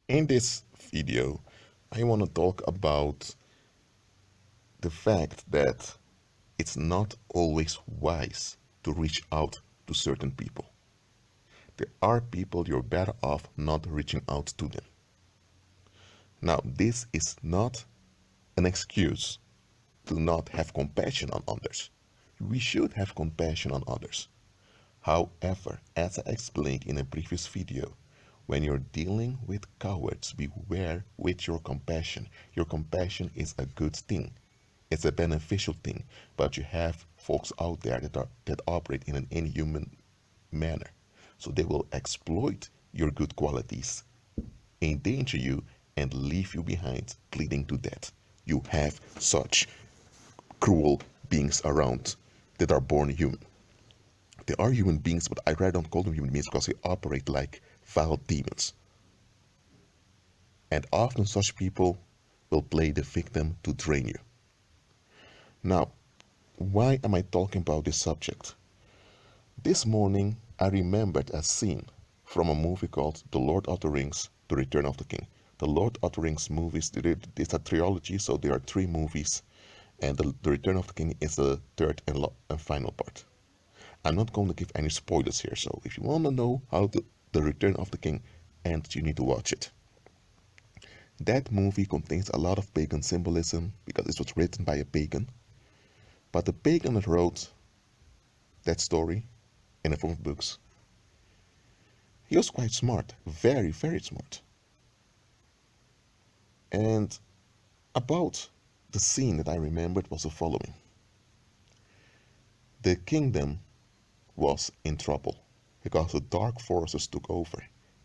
In this video, I want to talk about the fact that it's not always wise to reach out to certain people. There are people you're better off not reaching out to them. Now, this is not an excuse to not have compassion on others. We should have compassion on others. However, as I explained in a previous video, when you're dealing with cowards, beware with your compassion. Your compassion is a good thing. It's a beneficial thing, but you have folks out there that operate in an inhuman manner. So they will exploit your good qualities, endanger you, and leave you behind, bleeding to death. You have such cruel beings around that are born human. They are human beings, but I rather don't call them human beings because they operate like foul demons. And often such people will play the victim to drain you. Now, why am I talking about this subject? This morning, I remembered a scene from a movie called The Lord of the Rings, The Return of the King. The Lord of the Rings movies, it's a trilogy, so there are three movies, and the Return of the King is the third and final part. I'm not going to give any spoilers here, so if you want to know how the Return of the King ends, you need to watch it. That movie contains a lot of pagan symbolism because it was written by a pagan, but the pagan that wrote that story in the form of books, he was quite smart, very, very smart. And about the scene that I remembered was the following. The kingdom was in trouble because the dark forces took over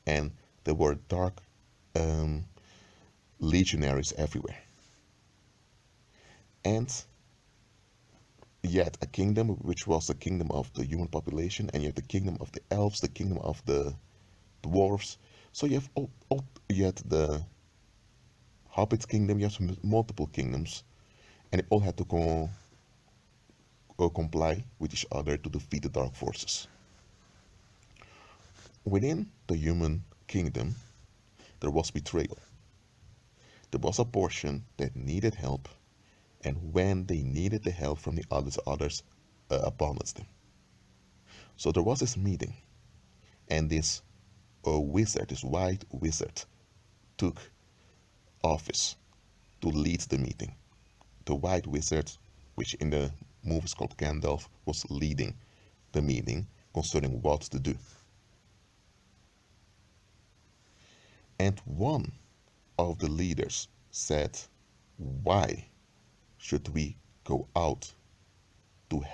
and there were dark legionaries everywhere. And yet a kingdom which was the kingdom of the human population, and yet the kingdom of the elves, the kingdom of the dwarves. So you have yet the Hobbit kingdom, you have multiple kingdoms, and they all had to comply with each other to defeat the dark forces. Within the human kingdom, there was betrayal. There was a portion that needed help, and when they needed the help from the others abandoned them. So there was this meeting, and this wizard, this white wizard, took office to lead the meeting. The white wizard, which in the movie is called Gandalf, was leading the meeting concerning what to do. And one of the leaders said, why should we go out to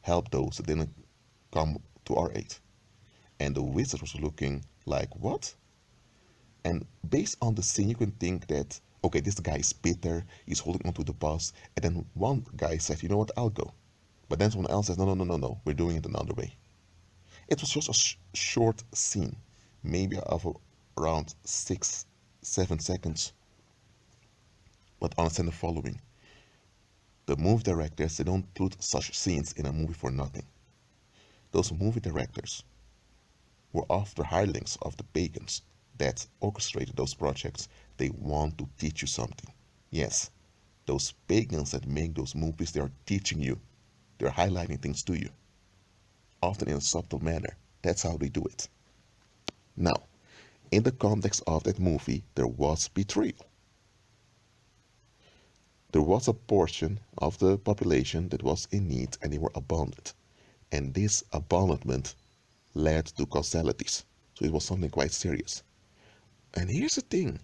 help those that didn't come to our aid? And the wizard was looking like, what? And based on the scene, you can think that, okay, this guy is bitter, he's holding on to the boss. And then one guy said, you know what, I'll go. But then someone else says, no, we're doing it another way. It was just a short scene, maybe of around 6-7 seconds. But understand the following. The movie directors, they don't put such scenes in a movie for nothing. Those movie directors were after hirelings of the pagans that orchestrated those projects. They want to teach you something. Yes, those pagans that make those movies, they are teaching you. They're highlighting things to you, often in a subtle manner. That's how they do it. Now, in the context of that movie, there was betrayal. There was a portion of the population that was in need and they were abandoned. And this abandonment led to causalities. So it was something quite serious. And here's the thing.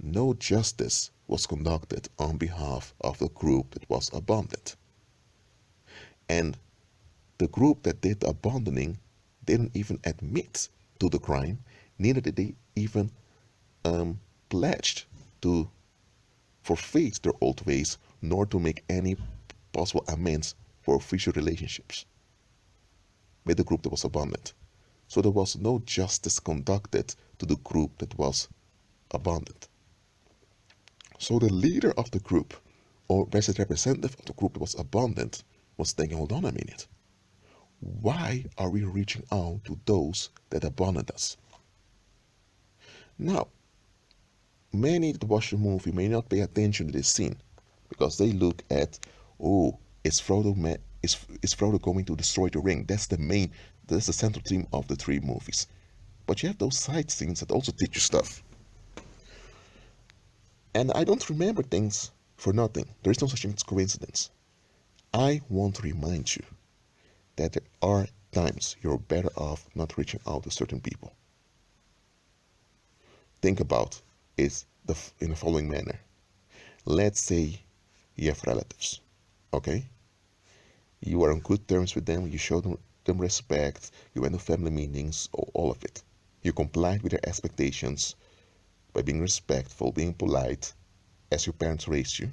No justice was conducted on behalf of the group that was abandoned. And the group that did the abandoning didn't even admit to the crime, neither did they even pledged to forfeit their old ways, nor to make any possible amends for future relationships with the group that was abandoned. So there was no justice conducted to the group that was abandoned. So the leader of the group, or the representative of the group that was abandoned, was thinking, hold on a minute. Why are we reaching out to those that abandoned us? Now, many that watch the movie may not pay attention to this scene because they look at, oh, is Frodo going to destroy the ring? That's the central theme of the three movies. But you have those side scenes that also teach you stuff. And I don't remember things for nothing. There is no such thing as coincidence. I want to remind you that there are times you're better off not reaching out to certain people. Think about it in the following manner. Let's say you have relatives, okay? You are on good terms with them, you show them respect, you went to family meetings, all of it. You complied with their expectations by being respectful, being polite, as your parents raised you.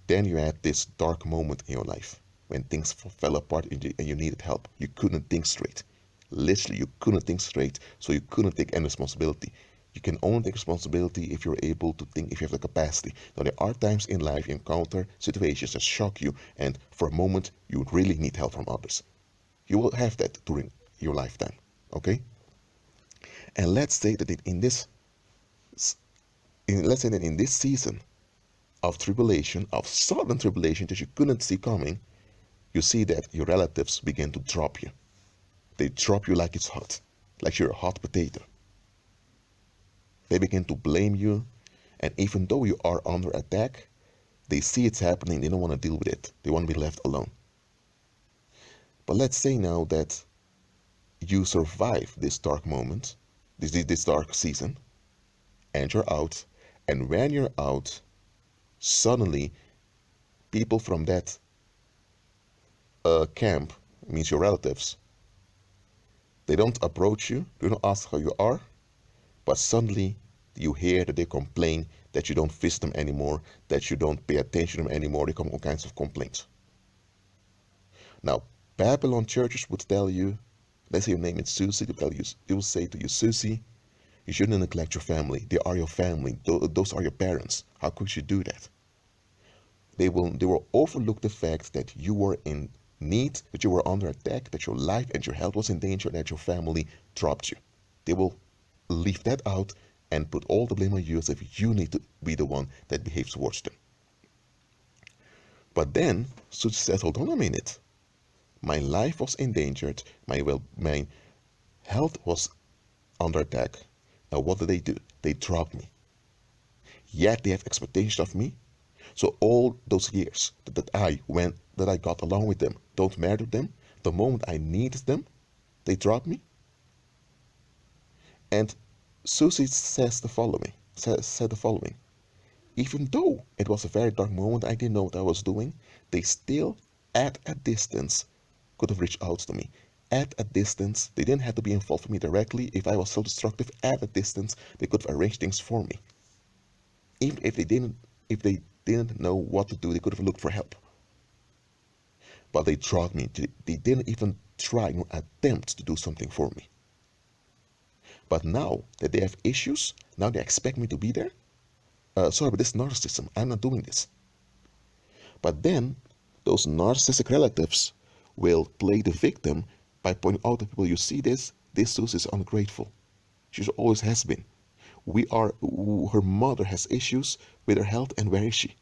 Then you had this dark moment in your life when things fell apart and you needed help. You couldn't think straight. Literally, you couldn't think straight, so you couldn't take any responsibility. You can only take responsibility if you're able to think, if you have the capacity. Now, there are times in life you encounter situations that shock you, and for a moment, you really need help from others. You will have that during your lifetime, okay? And let's say that in this season of tribulation, of sudden tribulation that you couldn't see coming, you see that your relatives begin to drop you. They drop you like it's hot, like you're a hot potato. They begin to blame you, and even though you are under attack, they see it's happening, they don't want to deal with it. They want to be left alone. But let's say now that you survive this dark moment, this dark season, and you're out, and when you're out, suddenly people from that camp, means your relatives, they don't approach you, they don't ask how you are, but suddenly you hear that they complain that you don't visit them anymore, that you don't pay attention to them anymore. They come all kinds of complaints. Now, Babylon churches would tell you, let's say your name is Susie, they will say to you, Susie, you shouldn't neglect your family. They are your family. Those are your parents. How could you do that? They will overlook the fact that you were in need, that you were under attack, that your life and your health was in danger, that your family dropped you. They will leave that out and put all the blame on you as if you need to be the one that behaves towards them. But then Susie says, hold on a minute. My life was endangered, my health was under attack. Now what do? They dropped me. Yet they have expectations of me. So all those years that I got along with them, don't matter to them. The moment I needed them, they dropped me. And Susie said the following. Even though it was a very dark moment, I didn't know what I was doing, they still, at a distance, could have reached out to me. At a distance, they didn't have to be involved with me directly. If I was self-destructive, at a distance, they could have arranged things for me. Even if they didn't know what to do, they could have looked for help. But they dropped me. They didn't even try nor attempt to do something for me. But now that they have issues, now they expect me to be there. Sorry, but this is narcissism. I'm not doing this. But then those narcissistic relatives will play the victim by pointing out to people, you see this Susie is ungrateful. She always has been. Her mother has issues with her health, and where is she?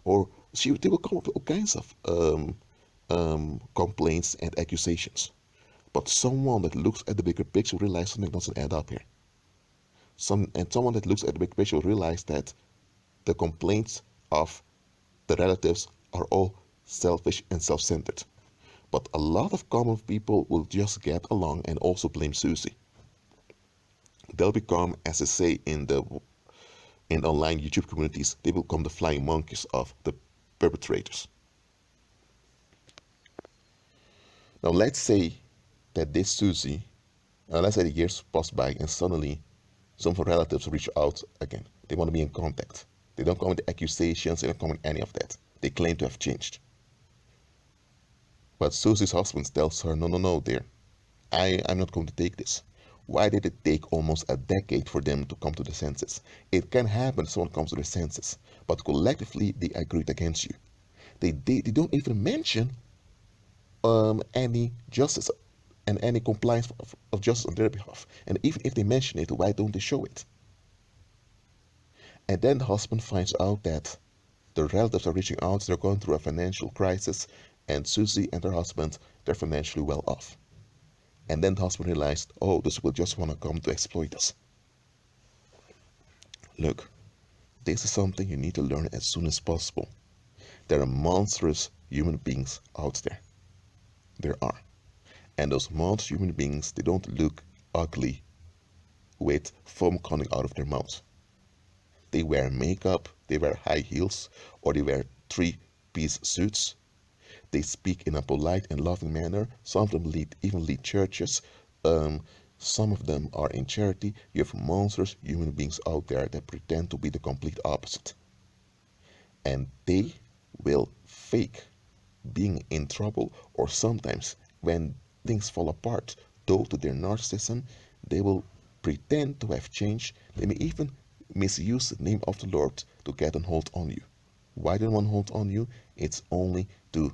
Or they will come up with all kinds of complaints and accusations. But someone that looks at the bigger picture will realize something doesn't add up here. Someone that looks at the big picture will realize that the complaints of the relatives are all selfish and self-centered. But a lot of common people will just get along and also blame Susie. They'll become, as they say in online YouTube communities, they will become the flying monkeys of the perpetrators. Now let's say that this Susie, let's say the years pass by and suddenly some of her relatives reach out again. They want to be in contact. They don't come with accusations, they don't come with any of that. They claim to have changed. But Susie's husband tells her, no, dear. I'm not going to take this. Why did it take almost a decade for them to come to their senses? It can happen if someone comes to their senses, but collectively they agreed against you. They don't even mention any justice and any compliance of justice on their behalf. And even if they mention it, why don't they show it? And then the husband finds out that the relatives are reaching out, they're going through a financial crisis, and Susie and her husband, they're financially well off. And then the husband realized, oh, those people just want to come to exploit us. Look, this is something you need to learn as soon as possible. There are monstrous human beings out there. There are. And those monstrous human beings, they don't look ugly with foam coming out of their mouths. They wear makeup, they wear high heels, or they wear three-piece suits. They speak in a polite and loving manner. Some of them even lead churches. Some of them are in charity. You have monstrous human beings out there that pretend to be the complete opposite. And they will fake being in trouble, or sometimes when things fall apart due to their narcissism, they will pretend to have changed. They may even misuse the name of the Lord to get a hold on you. Why do they want to hold on you? It's only to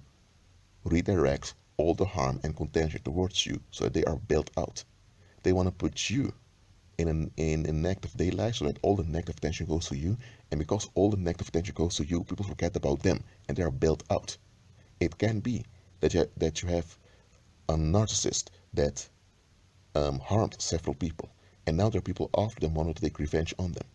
redirect all the harm and contention towards you so that they are built out. They want to put you in a negative daylight so that all the negative attention goes to you. And because all the negative attention goes to you, people forget about them and they are built out. It can be that you have a narcissist that harmed several people, and now there are people after them wanting to take revenge on them.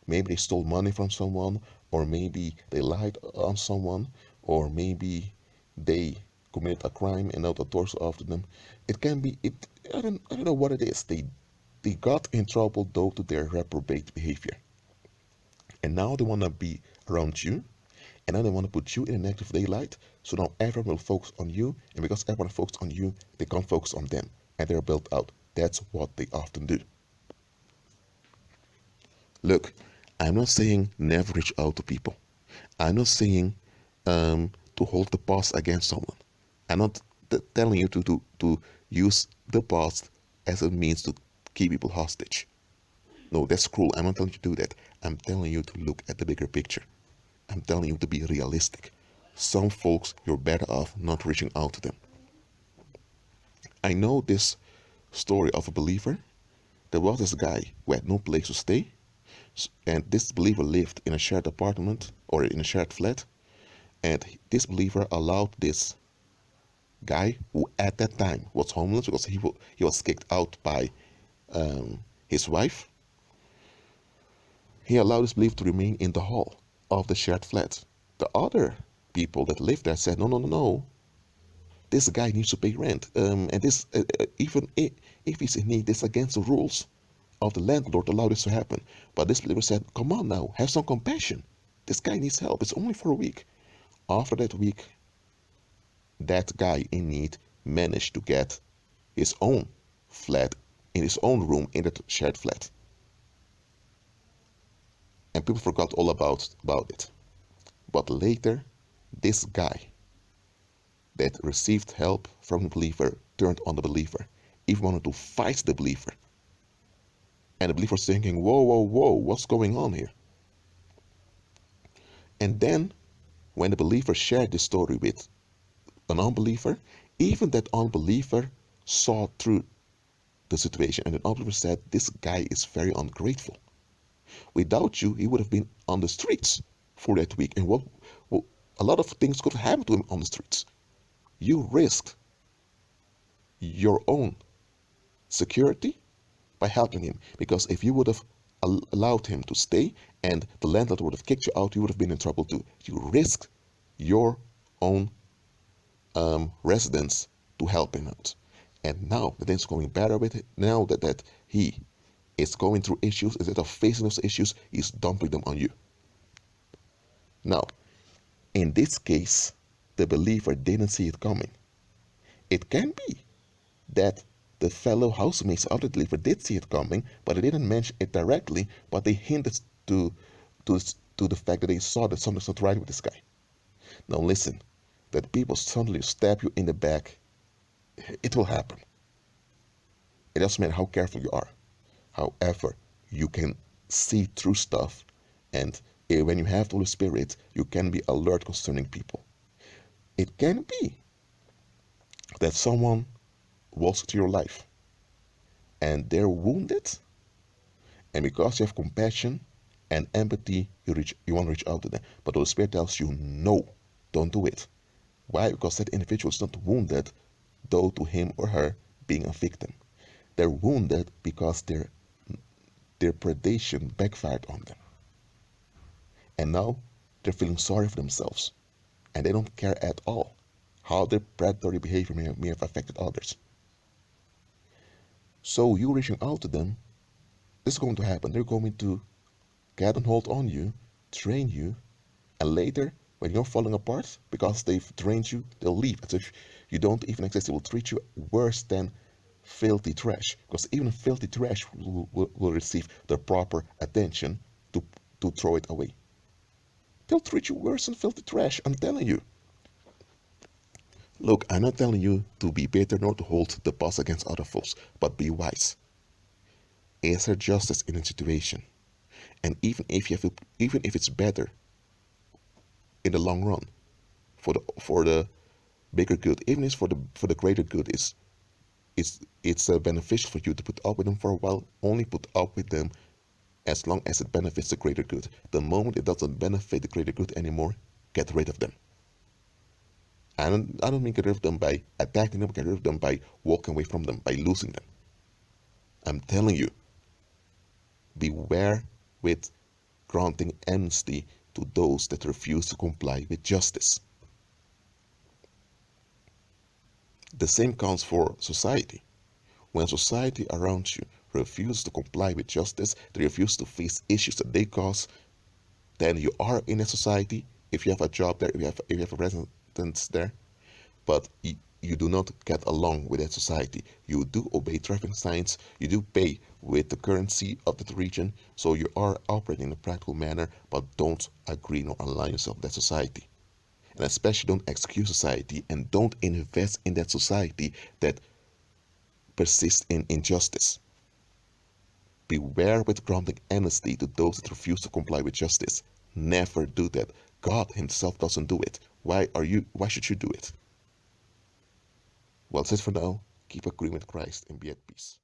Maybe they stole money from someone, or maybe they lied on someone, or maybe they committed a crime and now the authorities are after them. It can be it. I don't know what it is. They got in trouble due to their reprobate behavior, and now they want to be around you, and now they want to put you in a negative daylight. So now everyone will focus on you, and because everyone focuses on you, they can't focus on them, and they're built out. That's what they often do. Look, I'm not saying never reach out to people. I'm not saying to hold the past against someone. I'm not telling you to use the past as a means to keep people hostage. No, that's cruel. I'm not telling you to do that. I'm telling you to look at the bigger picture. I'm telling you to be realistic. Some folks, you're better off not reaching out to them. I know this story of a believer. There was this guy who had no place to stay, and this believer lived in a shared apartment or in a shared flat, and this believer allowed this guy who at that time was homeless because he was kicked out by his wife. He allowed this believer to remain in the hall of the shared flat. The other people that lived there said, no, no, no, no, this guy needs to pay rent. And this, even if he's in need, this is against the rules of the landlord to allow this to happen. But this believer said, come on now, have some compassion. This guy needs help. It's only for a week. After that week, that guy in need managed to get his own flat in his own room in that shared flat. And people forgot all about it. But later, this guy that received help from the believer turned on the believer, even wanted to fight the believer. And the believer was thinking, whoa, whoa, whoa, what's going on here? And then, when the believer shared this story with an unbeliever, even that unbeliever saw through the situation. And the unbeliever said, this guy is very ungrateful. Without you, he would have been on the streets for that week. And well, a lot of things could have happened to him on the streets. You risked your own security by helping him. Because if you would have allowed him to stay and the landlord would have kicked you out, you would have been in trouble too. You risked your own residence to help him out. And now that things going better with it, now that he is going through issues, instead of facing those issues, he's dumping them on you. Now, in this case, the believer didn't see it coming. It can be that the fellow housemates of the believer did see it coming, but they didn't mention it directly, but they hinted to the fact that they saw that something's not right with this guy. Now listen, that people suddenly stab you in the back, it will happen. It doesn't matter how careful you are. However, you can see through stuff, and when you have the Holy Spirit, you can be alert concerning people. It can be that someone walks into your life and they're wounded, and because you have compassion, and empathy, you want to reach out to them. But the Holy Spirit tells you, no, don't do it. Why? Because that individual is not wounded though to him or her being a victim. They're wounded because their predation backfired on them. And now they're feeling sorry for themselves. And they don't care at all how their predatory behavior may have affected others. So you reaching out to them, this is going to happen. They're going to get on hold on you, train you, and later, when you're falling apart because they've drained you, they'll leave as if you don't even exist. They will treat you worse than filthy trash, because even filthy trash will receive the proper attention to throw it away. They'll treat you worse than filthy trash, I'm telling you. Look, I'm not telling you to be bitter nor to hold the past against other folks, but be wise. Is there justice in a situation? And even if it's better in the long run for the bigger good, even if for the greater good, it's beneficial for you to put up with them for a while. Only put up with them as long as it benefits the greater good. The moment it doesn't benefit the greater good anymore, get rid of them. I don't mean get rid of them by attacking them, get rid of them by walking away from them, by losing them. I'm telling you, beware with granting amnesty to those that refuse to comply with justice. The same counts for society. When society around you refuses to comply with justice, they refuse to face issues that they cause, then you are in a society. If you have a job there, if you have a residence there, but you do not get along with that society. You do obey traffic signs, you do pay with the currency of that region, so you are operating in a practical manner, but don't agree nor align yourself with that society. And especially don't excuse society and don't invest in that society that persists in injustice. Beware with granting amnesty to those that refuse to comply with justice. Never do that. God himself doesn't do it. Why should you do it? Well, that's it for now. Keep agreeing with Christ and be at peace.